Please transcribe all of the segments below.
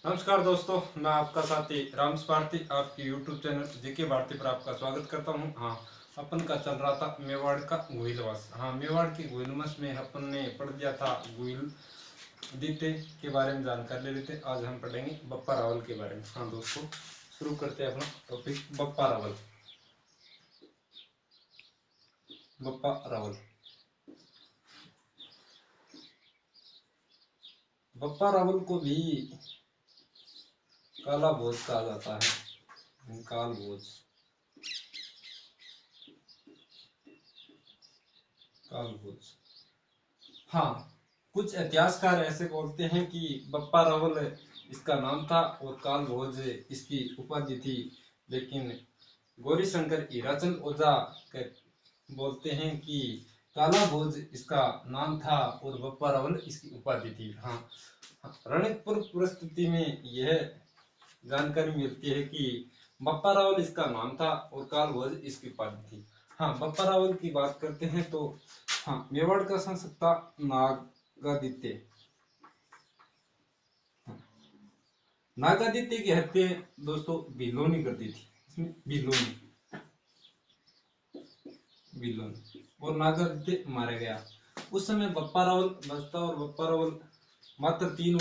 नमस्कार दोस्तों, मैं आपका साथी रामस भारती आपकी यूट्यूब चैनल जीके भारती पर आपका स्वागत करता हूं। हाँ, अपन का चल रहा था मेवाड़ का गुहिलवश। हाँ, मेवाड़ की गुहिलवश में अपन ने पढ़ दिया था गुहिल दीते के बारे में जानकारी ले लेते। आज हम पढ़ेंगे बप्पा रावल के बारे में। हाँ दोस्तों, शुरू करते हैं अपना टॉपिक बप्पा रावल। बप्पा रावल बप्पा रावल को भी काला भोज कहा जाता है। काल भोज, काल भोज। हाँ, कुछ इतिहासकार ऐसे बोलते हैं कि बप्पा रावल इसका नाम था और काल भोज इसकी उपाधि थी। लेकिन गौरी शंकर हीराचंद ओझा बोलते हैं कि काला भोज इसका नाम था और बप्पा रावल इसकी उपाधि थी। हाँ, रणकपुर परिस्थिति में यह जानकारी मिलती है कि बप्पा रावल इसका नाम था और काल भोज इसकी उपाधि थी। हाँ, बप्पा रावल की बात करते हैं तो हाँ, मेवाड़ का शासक था नागादित्य। नागादित्य की हत्या दोस्तों भीलों ने कर दी थी। इसमें भीलों और नागादित्य मारा गया। उस समय बप्पा रावल बचता और बप्पा रावल मात्र 3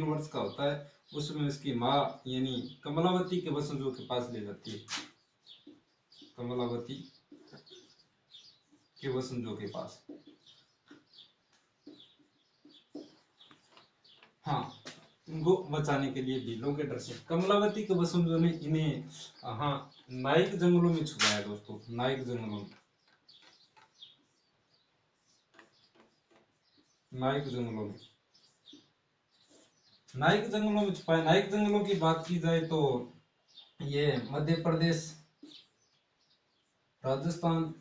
वर्ष का होता है। उसमें उसकी माँ यानी कमलावती के वंशजों के पास ले जाती है। कमलावती के वंशजों के पास। हाँ, इनको बचाने के लिए भीलों के डर से कमलावती के वसुंधरा ने इन्हें हाँ नाइक जंगलों में छुपाया दोस्तों। नाइक जंगलों में नाइक जंगलों में छुपाया। नाइक जंगलों की बात की जाए तो ये मध्य प्रदेश, राजस्थान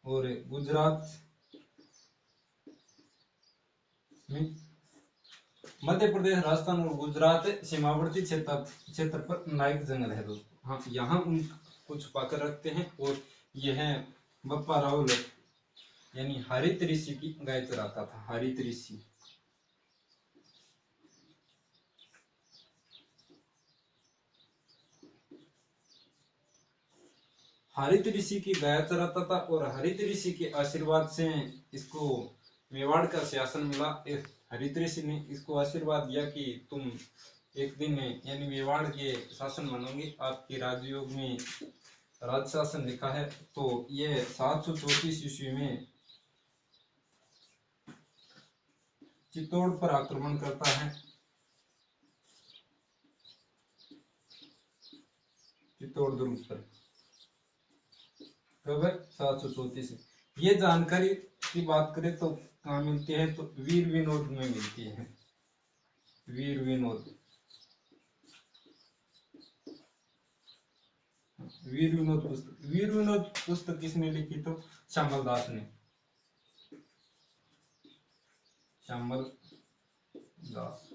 और गुजरात में, मध्य प्रदेश, राजस्थान और गुजरात सीमावर्ती क्षेत्र पर नाइक जंगल है दोस्तों। हाँ, यहाँ उनको छुपा कर रखते हैं। और यह बप्पा रावल यानी हरित ऋषि की गाय चराता था। हरित ऋषि, हरित ऋषि की गाय चराता था और हरित ऋषि के आशीर्वाद से इसको मेवाड़ का शासन मिला। हरित ऋषि ने इसको आशीर्वाद दिया कि तुम एक दिन यानी मेवाड़ के शासन बनोगे। आपके राजयोग में राज शासन लिखा है। तो यह 734 ईस्वी में चित्तौड़ पर आक्रमण करता है। चित्तौड़ दुर्ग पर कब है? 734। ये जानकारी की बात करें तो कहाँ मिलती है? तो वीर विनोद में मिलती है। वीर विनोद, वीर विनोद पुस्तक किसने लिखी? तो श्यामल दास ने। श्यामल दास,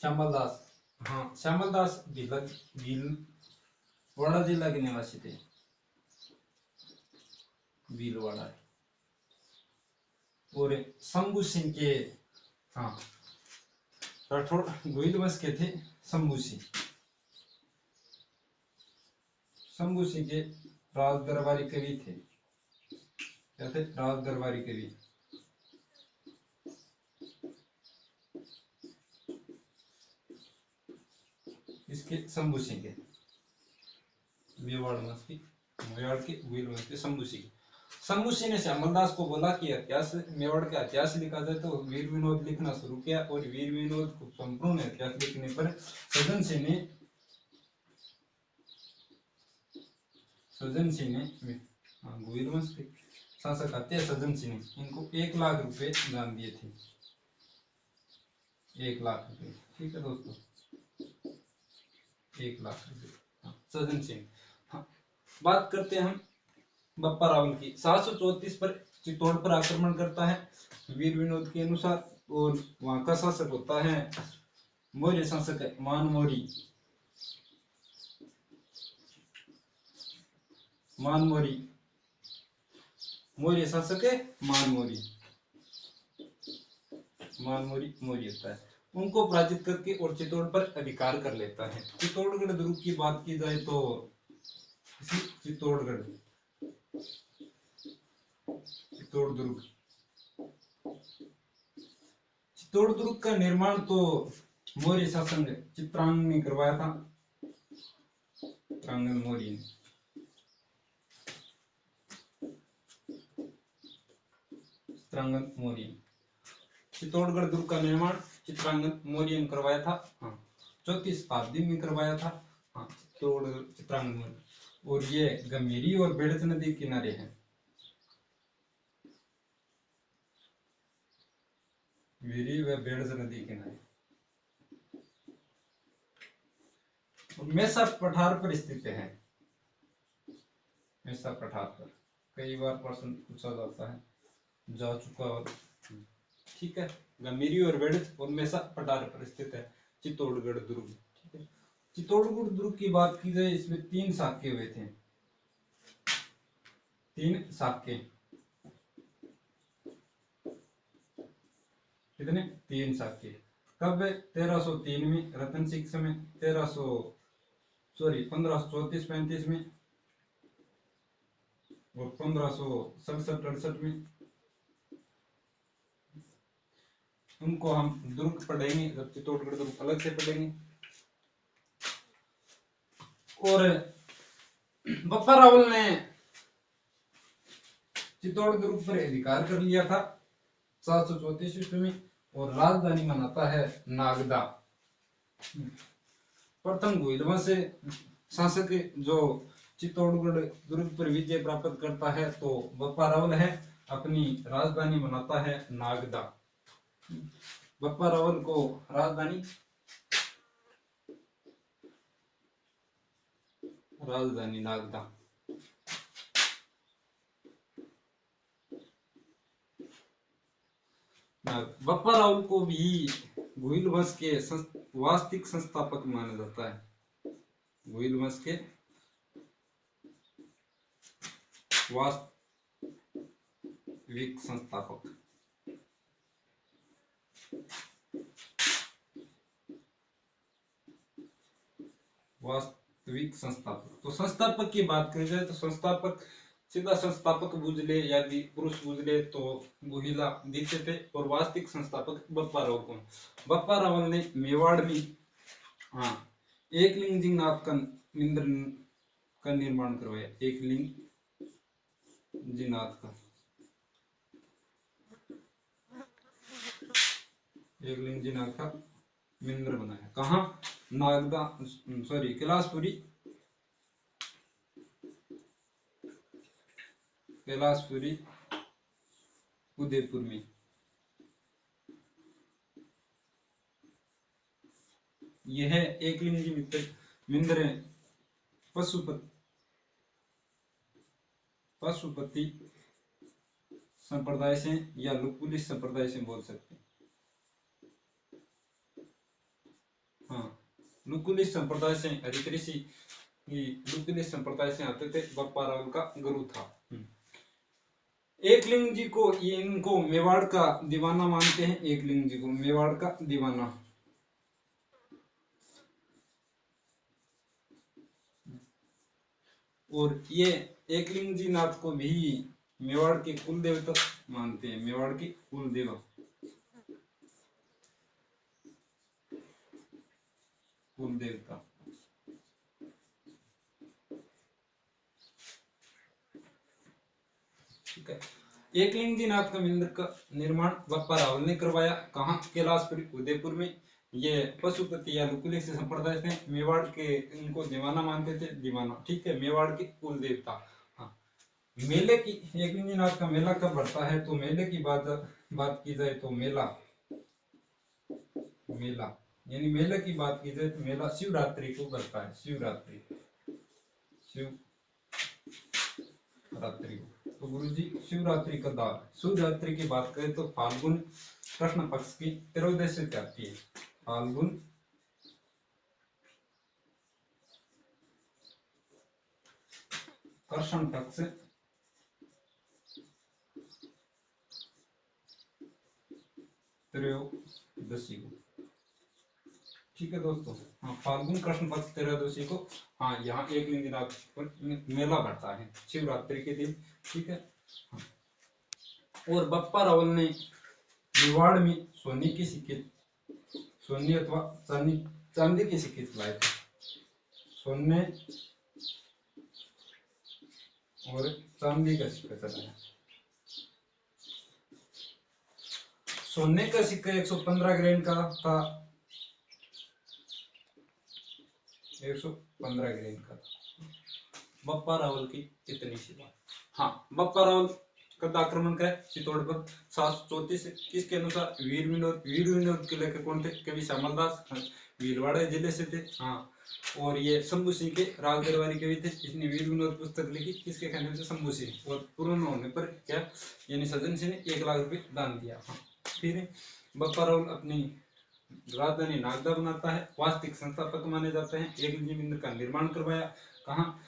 श्यामल दास। हाँ, श्यामल दास भीलवाड़ा जिला के निवासी थे। भीलवाड़ा। और शंभू सिंह के, हाँ, राठौड़ गोइल वंश के थे शंभू सिंह। शंभू सिंह के राज दरबारी कवि थे। क्या थे? राज दरबारी कवि। इसके शंभू सिंह के मेवाड़ वंश की, मेवाड़ के गोइल वंश के शंभू सिंह। शंभू सिंह ने श्यामल दास को बोला कि इतिहास, मेवाड़ का इतिहास लिखा जाए। तो वीर विनोद लिखना शुरू किया और वीर विनोद को संपूर्ण इतिहास लिखने पर सज्जन सिंह ने गोइल वंश के शासक आते हैं सज्जन सिंह ने इनको 1 लाख रुपए दान दिए थे। 1 लाख रुपए, ठीक है दोस्तों, 1 लाख रुपए। सज्जन सिंह। हाँ, बात करते हैं हम बप्पा रावल की। 734 पर चित्तौड़ पर आक्रमण करता है वीर विनोद के अनुसार। और वहां का शासक होता है मौर्य शासक है मानमौरी। मानमौरी, मौर्य शासक है मानमौरी। मानमोरी मोरी होता है, उनको पराजित करके और चित्तौड़ पर अधिकार कर लेता है। चित्तौड़गढ़ दुर्ग की बात की जाए तो चित्तौड़गढ़ चित्तौड़ दुर्ग चित्तौड़ दुर्ग का निर्माण तो मौर्य शासक चित्रांगन ने करवाया था। चित्रांगन मौर्य ने चित्रांगन मौर्य चित्तौड़गढ़ दुर्ग का निर्माण चित्रांगन मौर्य ने करवाया था। हाँ, 4वीं शताब्दी में करवाया था। हाँ, चित्रांगन मौर्य। और ये गंभीरी और बेड़च नदी किनारे है। गंभीरी व बेड़च नदी किनारे मेसा पठार पर स्थित है। मेसा पठार पर कई बार प्रश्न पूछा जाता है, जा चुका और ठीक है। गंभीरी और बेड़च और मेसा पठार पर स्थित है चित्तौड़गढ़ दुर्ग। ठीक है, चित्तौड़गढ़ दुर्ग की बात की जाए, इसमें 3 साके हुए थे। 3 साके, कितने? 3 साके। कब? 1303 में रतन सिंह समय, 1534-35 में और 1567-68 में। उनको हम दुर्ग पढ़ेंगे जब चित्तौड़गढ़ दुर्ग अलग से पढ़ेंगे। और बप्पा रावल ने चित्तौड़ दुर्ग पर अधिकार कर लिया था 734 ईस्वी में और राजधानी बनाता है नागदा। प्रथम भोईलवा से शासक जो चित्तौड़गढ़ दुर्ग पर विजय प्राप्त करता है तो बप्पा रावल है, अपनी राजधानी बनाता है नागदा। बप्पा रावल को राजधानी नागदा। बप्पा रावल को भी भोइल वंश के वास्तविक संस्थापक माना जाता है। भोइल वंश के वास्तविक संस्थापक। वास्तविक संस्थापक तो संस्थापक की बात करी जाए तो संस्थापक सीधा संस्थापक बुझ ले यदि पुरुष बुझ ले तो गुहिला दिखते थे। और वास्तविक संस्थापक बप्पा रावल को। बप्पा रावल ने मेवाड़ में हाँ एकलिंग जी नाथ का मंदिर का निर्माण करवाया। एकलिंग जी नाथ का एकलिंग जी नाथ का मंदिर बनाया। कहाँ? नागदा कैलाशपुरी उदयपुर में। यह एकलिंग जी मंदिर पशुपति संप्रदाय से या लुकुलिश संप्रदाय से बोल सकते हैं। हाँ, लुकुलिश संप्रदाय से हरितऋषि लुकुलिश संप्रदाय से आते थे। बप्पा रावल का गुरु था। एकलिंग जी को इनको मेवाड़ का दीवाना मानते हैं। एकलिंग जी को मेवाड़ का दीवाना। और ये एकलिंग जी नाथ को भी मेवाड़ के कुल देवता मानते हैं। मेवाड़ की कुल देवता ठीक है। एकलिंग जी नाथ का मंदिर का निर्माण बप्पा रावल ने करवाया। कहाँ? कैलाशपुरी उदयपुर में। ये पशुपति या लुकुलिश संप्रदाय से मेवाड़ के इनको दीवाना मानते थे। दीवाना, ठीक है, मेवाड़ के कुल देवता। हाँ, मेले की एकलिंग जी नाथ का मेला कब बढ़ता है तो मेले की बात की जाए तो मेला यानी मेले की बात की जाए तो मेला शिवरात्रि को बढ़ता है। शिवरात्रि को तो गुरु जी शिवरात्रि का दार। शिवरात्रि की बात करें तो फाल्गुन कृष्ण पक्ष की त्रयोदशी से आती है। फाल्गुन कृष्ण पक्ष त्रयोदशी को। ठीक है दोस्तों, हाँ फाल्गुन कृष्ण पक्ष त्रयोदशी को, हाँ यहाँ एक दिन रात पर मेला भरता है शिवरात्रि के दिन। ठीक है, हाँ। और बप्पा रावल ने मेवाड़ में सोने की सिक्के, सोने अथवा चांदी के सिक्के चलाए थे। सोने और चांदी का सिक्का चलाया। सोने का सिक्का 115 ग्राम का था, 115 ग्राम का था। बप्पा रावल की इतनी सी बात। हाँ, बप्पा रावल कब आक्रमण करे चित्तौड़ पर? 734। किसके अनुसार? वीर विनोद के लेखक कौन थे? कवि श्यामल दास, भीलवाड़ा जिले से थे। हाँ, और ये शंभू सिंह के राग दरबारी कवि थे। इसने वीर विनोद पुस्तक लिखी, किसके कहने से? शंभू सिंह। और पूर्ण होने पर क्या, यानी सज्जन सिंह ने 1 लाख रुपए दान दिया। हाँ, फिर बप्पा रावल अपनी राजधानी नागदा बनाता है। वास्तविक संस्थापक माने जाते हैं। एक मंदिर का निर्माण करवाया, कहाँ?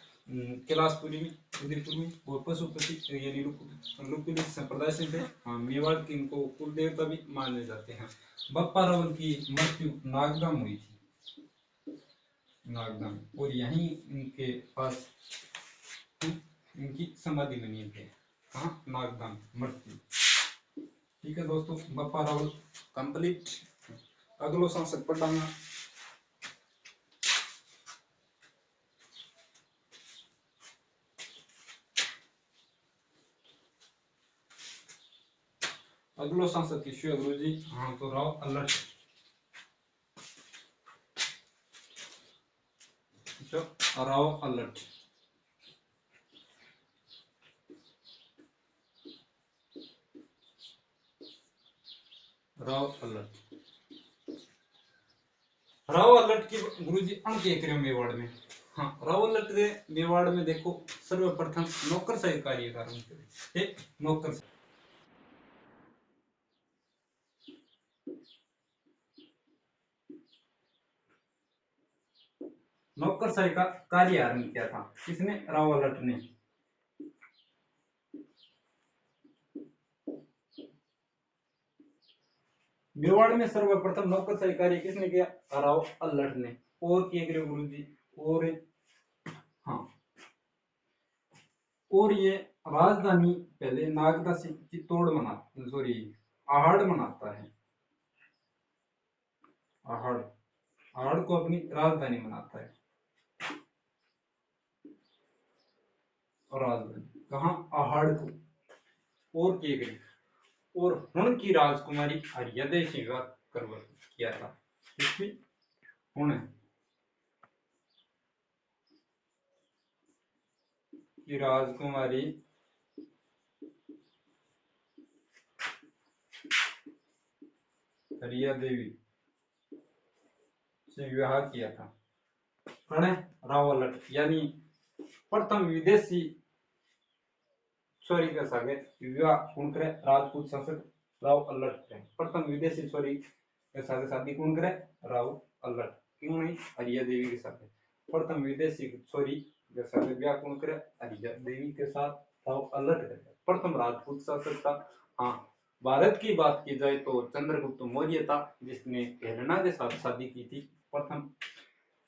कैलाशपुरी में, उदयपुर में। और पशुपति यानी लुकुलिक संप्रदाय से थे। हाँ, मेवाड़ के इनको कुल देवता भी माने जाते हैं। बप्पा रावल की मृत्यु नागदा में हुई थी, नागदा में। और यहीं इनके पास इनकी समाधि बनी है, कहाँ? नागदा में मृत्यु। ठीक है दोस्तों, बप्पा रावल कंप्लीट। अगलो शासक पढ़ांगा। अगलो शासक किसको गुरु जी? हाँ, तो Rao alert. Rao alert. Rao alert. Rao alert की गुरुजी अण के करियो मेवाड़ में। हाँ, राव अलर्ट के मेवाड़ में देखो सर्वप्रथम नौकरशाही कार्य कारण थे। नौकर नौकरशाही का कार्य आरंभ किया था। किसने? राव अलर्ट ने। मेवाड़ में सर्वप्रथम नौकरशाही कार्य किसने किया? राव अलर्ट ने। और किए करियो गुरुजी? और हाँ, और ये राजधानी पहले नागदा से चित्तौड़ मना, सॉरी आहड़ मनाता है। आहड़, आहड़ को अपनी राजधानी बनाता है। राजधानी कहाँ? आहड़ को। और किए गए, और हुण की राजकुमारी हरियादेवी से विवाह करवा किया था। किसकी? हुण की राजकुमारी हरियादेवी से विवाह किया था। कौन है? राव अलर्ट। यानी प्रथम विदेशी, सॉरी का सागे विवाह कौन करे? राजपूत शासक राव अलर्ट करे। प्रथम विदेशी सॉरी के साथ शादी कौन करे? राव अलर्ट। क्यों नहीं? हरिया देवी के साथ। प्रथम विदेशी सॉरी के साथ विवाह कौन करे? हरिया देवी के साथ राव अलर्ट करे। प्रथम राजपूत शासक था। हाँ, भारत की बात की जाए तो चंद्रगुप्त मौर्य था, जिसने हेलेना के साथ शादी की थी। प्रथम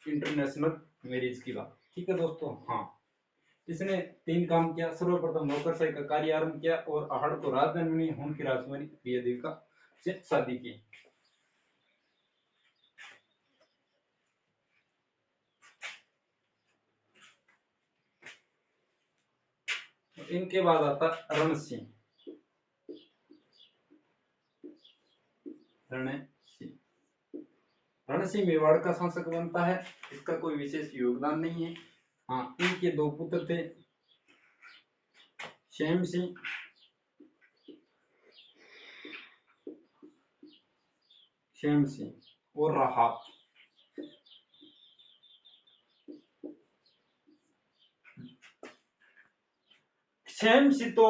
इंटरनेशनल मैरिज की बात। ठीक है दोस्तों, हाँ, इसने 3 काम किया। सर्वप्रथम नौकरशाही का कार्य आरंभ किया, और आहड़ को राजधानी बनी, हुण की राजकुमारी प्रियदेवी का से शादी की। इनके बाद आता रण सिंह। रण सिंह, रण सिंह मेवाड़ का शासक बनता है। इसका कोई विशेष योगदान नहीं है। हाँ, इनके 2 पुत्र थे, श्याम सिंह और राहत। श्याम सिंह तो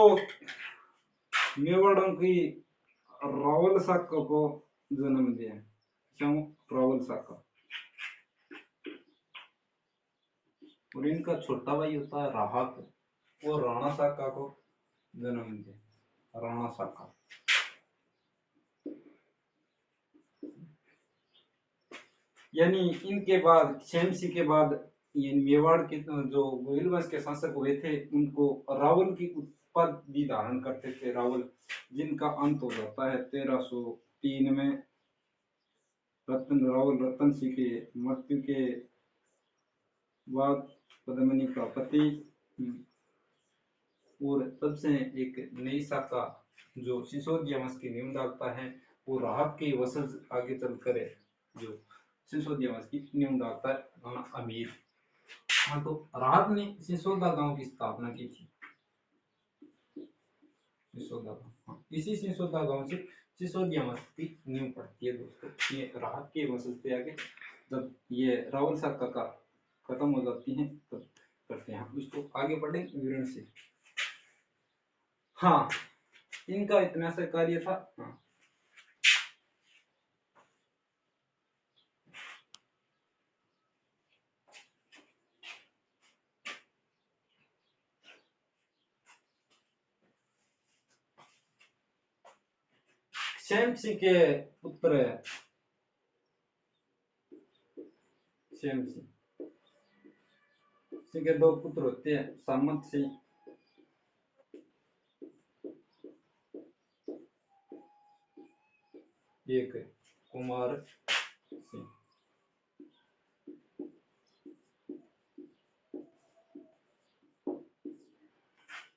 मेवाड़ों की रावल शाखा को जन्म दिया। क्यों? रावल शाखा। और इनका छोटा भाई होता है राहत, वो राणा शाखा को जन्म दिया। राणा शाखा। यानी इनके बाद शेमसी के बाद ये मेवाड़ के जो गोहिल वंश के शासक हुए थे उनको रावल की उपाधि धारण करते थे, रावल, जिनका अंत हो जाता है 1303 में रावल रतन सिंह के मृत्यु के बाद पद्मिनी का पति। और तब से एक नई शाखा जो सिसोदिया वंश की नींव डालता है, वो राहत के वंशज आगे चलकर जो सिसोदिया वंश की नींव डालता है, राणा अमीर। हाँ, तो राहत ने सिसोदा गांव की स्थापना की थी। सिसोदा गांव, हाँ, इसी सिसोदा गांव से सिसोदिया वंश की नींव पड़ती है दोस्तों। ये राहत के वंशज थे। आगे जब ये रावल शाखा का खत्म हो जाती है तब करते हैं इसको आगे बढ़े विवरण से। हाँ, इनका इतना सा कार्य था। हाँ, शेमसी के पुत्र, शेमसी सिंह के दो पुत्र होते हैं, सामंत सिंह, एक कुमार सिंह।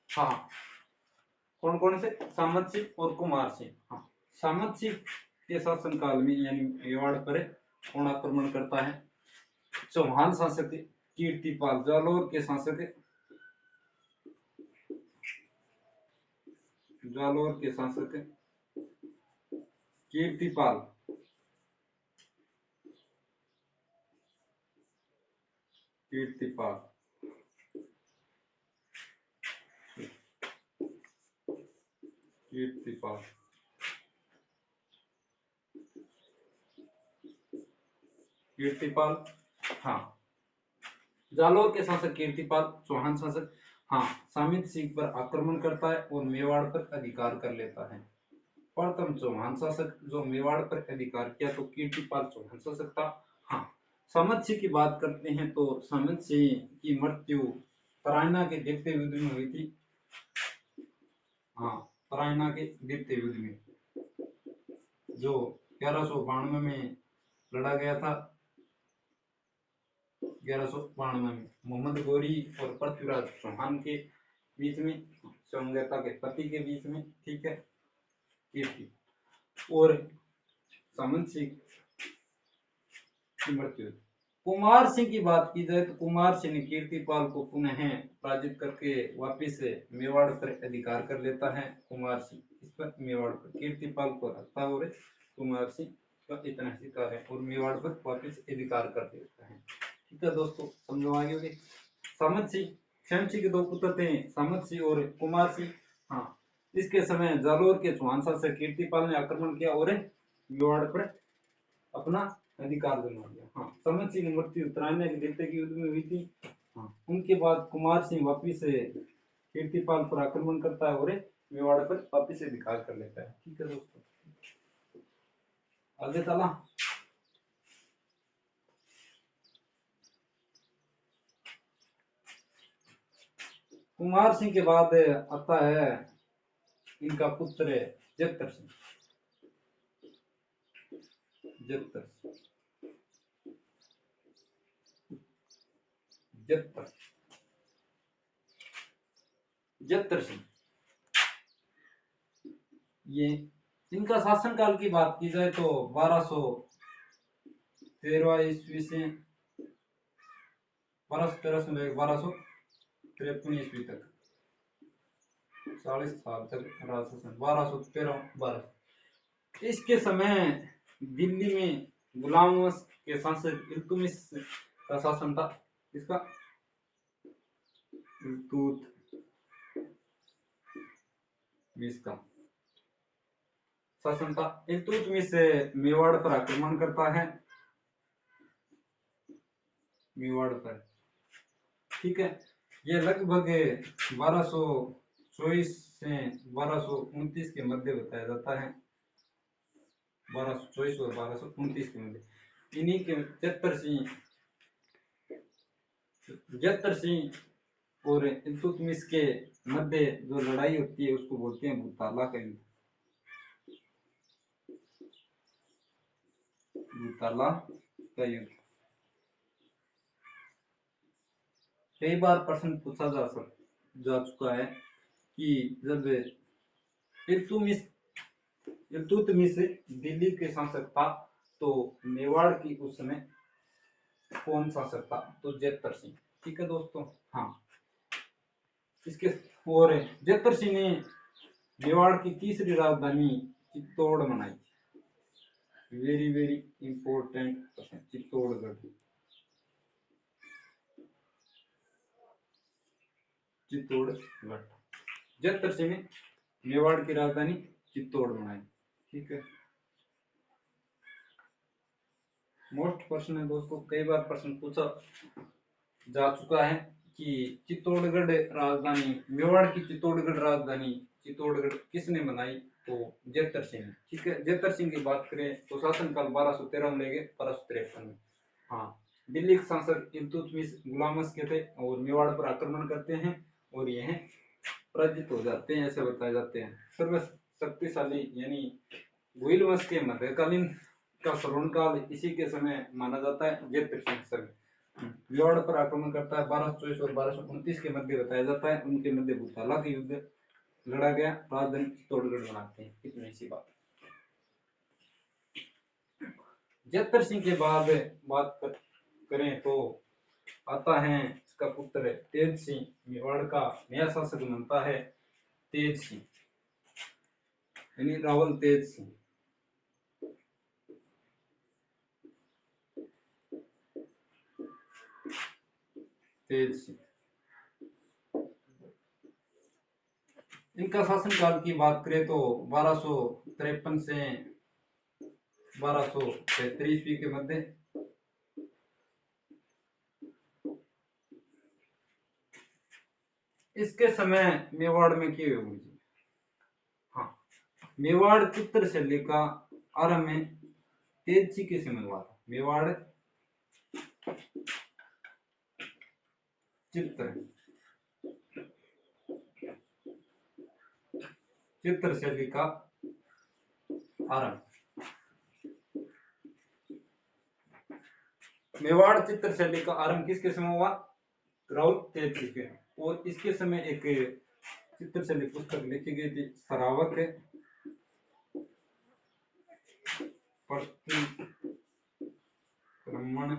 हाँ, कौन कौन से? सामंत सिंह और कुमार सिंह। हाँ, सामंत सिंह के शासन काल में यानी मेवाड़ पर कौन आक्रमण करता है? चौहान शासक कीर्तिपाल, जालोर के शासक, जालोर के शासक कीर्तिपाल, कीर्तिपाल, कीर्तिपाल, कीर्तिपाल। हाँ, जालोर के शासक कीर्तिपाल, चौहान शासक, हाँ, सामित सिंह पर आक्रमण करता है और मेवाड़ पर अधिकार कर लेता है। प्रथम चौहान शासक जो मेवाड़ पर अधिकार किया तो कीर्तिपाल चौहान शासक था। हाँ, सामंत सिंह की बात करते हैं तो सामंत सिंह की मृत्यु तराइना के द्वितीय युद्ध में हुई थी। हाँ, तराइना के द्वितीय युद्ध में जो 1192 में लड़ा गया था। 1192 में मोहम्मद गोरी और पृथ्वीराज चौहान के बीच में, संगता के पति के बीच में, ठीक है, कीर्ति और सामंत सिंह की मृत्यु। कुमार सिंह की बात की जाए तो कुमार सिंह ने कीर्तिपाल को पुनः पराजित करके वापिस मेवाड़ पर अधिकार कर लेता है। कुमार सिंह इस पर मेवाड़ पर कीर्तिपाल को हराता है और कुमार सिंह का इतना ही कार्य और मेवाड़ पर वापिस अधिकार कर लेता है। ठीक है दोस्तों, समझो आगे होगी। सामंत सिंह, शेम सिंह के दो पुत्र थे, सामंत सिंह और कुमार सिंह। हाँ, इसके समय जालोर के चौहान शासक कीर्तिपाल ने आक्रमण किया और मेवाड़ पर अपना अधिकार जमा लिया। हाँ, सामंत सिंह की मृत्यु तराइना के द्वितीय युद्ध में हुई थी। हाँ, उनके बाद कुमार सिंह वापिस कीर्तिपाल पर आक्रमण करता है और मेवाड़ पर वापिस अधिकार कर लेता है। ठीक है दोस्तों, आगे चला। कुमार सिंह के बाद आता है इनका पुत्र जत्तर सिंह। जत्तर, जत्तर, जत्तर सिंह। ये इनका शासनकाल की बात की जाए तो 1213 ईस्वी से 1213 से 1253 ईस्वी तक 40 साल तक राजशासन। 1213 इसके समय दिल्ली में गुलाम वंश के शासक इल्तुतमिश का शासन था। इसका इल्तुतमिश का शासन था। इल्तुतमिश मेवाड़ पर आक्रमण करता है, मेवाड़ पर, ठीक है। ये लगभग 1224 से 1229 के मध्य बताया जाता है। 1224 और 1229 के मध्य इन्हीं के जेतर सिंह और इल्तुतमिश के मध्य जो लड़ाई होती है उसको बोलते हैं भूताला का युद्ध। भूताला का युद्ध कई बार प्रश्न पूछा जा चुका है कि जब इल्तुतमिश इल्तुतमिश दिल्ली के शासक था तो मेवाड़ की उस समय कौन शासक था? तो जेतर सिंह। ठीक है दोस्तों। हाँ, इसके और जेतर सिंह ने मेवाड़ की तीसरी राजधानी चित्तौड़ बनाई। Very very important question, Chittorgarh. Chittorgarh Jaitra Singh ने मेवाड़ की राजधानी चित्तौड़ बनाई। ठीक है, मोस्ट प्रश्न है दोस्तों, कई बार प्रश्न पूछा जा चुका है कि चित्तौड़गढ़ राजधानी, मेवाड़ की चित्तौड़गढ़ राजधानी चित्तौड़गढ़ किसने बनाई? तो जेतर सिंह। ठीक है, जेतर सिंह की बात करें तो शासनकाल 1213 में लेके 1253 में। हाँ, दिल्ली के शासक इल्तुतमिश गुलामस के थे और मेवाड़ पर आक्रमण करते हैं और यह पराजित हो जाते हैं, ऐसे बताए जाते हैं। सर्वशक्तिशाली यानी भुइल वंश के मध्यकालीन का श्रवण काल इसी के समय माना जाता है। जेतर सिंह समय मेवाड़ पर आक्रमण करता है 1224 और 1229 के मध्य बताया जाता है। उनके मध्य भूताला का युद्ध लड़ा गया, राजधानी चित्तौड़गढ़ बनाते हैं। इतनी सी बात। जेतर सिंह के बाद बात करें तो आता है इसका पुत्र तेज सिंह। मेवाड़ का नया शासक बनता है तेज सिंह यानी रावल तेज सिंह। तेज सिंह इनका शासनकाल की बात करें तो 1253 से 1273 ईस्वी के मध्य। इसके समय मेवाड़ में क्या हुई? हाँ, मेवाड़ चित्रशैली का आरंभ में तेज सिंह के समय हुआ था। मेवाड़ चित्रशैली का आरंभ, मेवाड़ चित्रशैली का आरंभ किसके समय हुआ? राउल तेज सिंह के। और इसके समय एक चित्रशैली पुस्तक लिखी गई थी, सरावक प्रतिक्रमण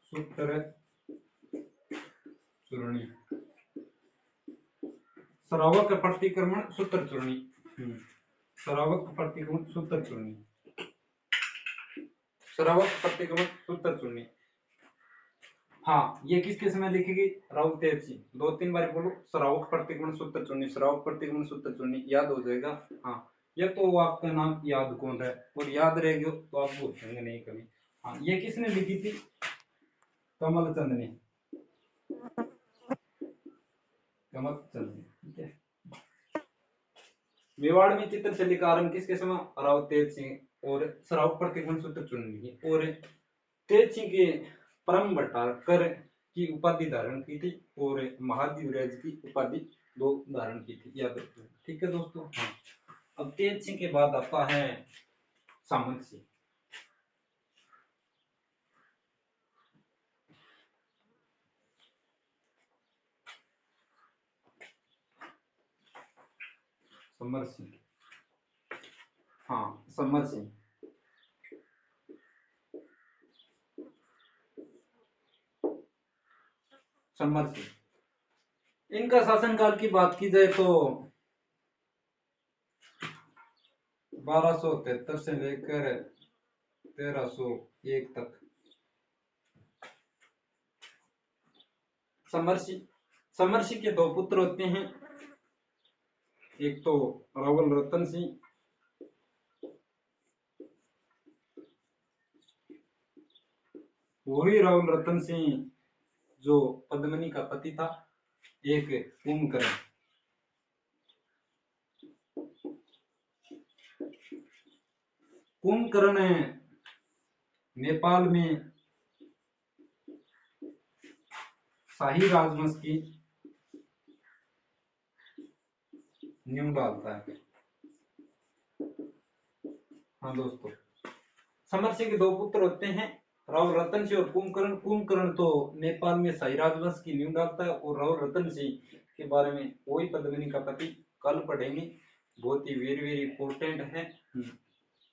सूत्र चूर्णी। सरावक प्रतिक्रमण सूत्र चूर्णी। सरावक प्रतिक्रमण सूत्र चूर्णी। सरावक प्रतिक्रमण सूत्र चूर्णी। हाँ, ये किसके समय लिखी गई? राउल तेज सिंह। 2-3 बार बोलो, सरावक प्रतिक्रमण सूत्र चूर्णी, सरावक प्रतिक्रमण सूत्र चूर्णी, याद हो जाएगा। हाँ, ये तो आपका नाम याद कौन है और याद रहेगा तो आप भूलेंगे नहीं कभी। हाँ, ये किसने लिखी थी? कमलचंद ने। कमलचंद ने। ठीक है, मेवाड़ में चित्रशैली का आरंभ किसके समय? राव तेज सिंह और सरावक प्रतिक्रमण सूत्र चूर्णी। और तेज सिंह के परम भट्टारकर की उपाधि धारण की थी और महादिवराज की उपाधि दो धारण की थी, याद रखना। ठीक है दोस्तों। हाँ, अब तेज सिंह के बाद आता है सामंत सिंह। समर सिंह। हाँ, समर सिंह। समर सिंह इनका शासनकाल की बात की जाए तो 1273 से लेकर 1301 तक। समर सिंह के दो पुत्र होते हैं, एक तो रावल रतन सिंह, वही रावल रतन सिंह जो पद्मनी का पति था। एक कुंभकर्ण। कुंभकर्ण नेपाल में शाही राजवंश की नींव डालता है। हाँ दोस्तों, समर सिंह के दो पुत्र होते हैं, राव रतन सिंह और कुंभकर्ण। कुंभकर्ण तो नेपाल में शाही राजवंश की नींव डालता है, और राव रतन सिंह के बारे में वही पद्मिनी का पति कल पढ़ेंगे, बहुत ही वेरी वेरी इंपॉर्टेंट है।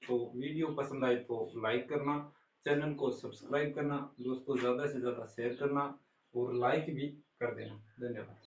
तो वीडियो पसंद आए तो लाइक करना, चैनल को सब्सक्राइब करना, दोस्तों ज्यादा से ज्यादा शेयर करना और लाइक भी कर देना। धन्यवाद।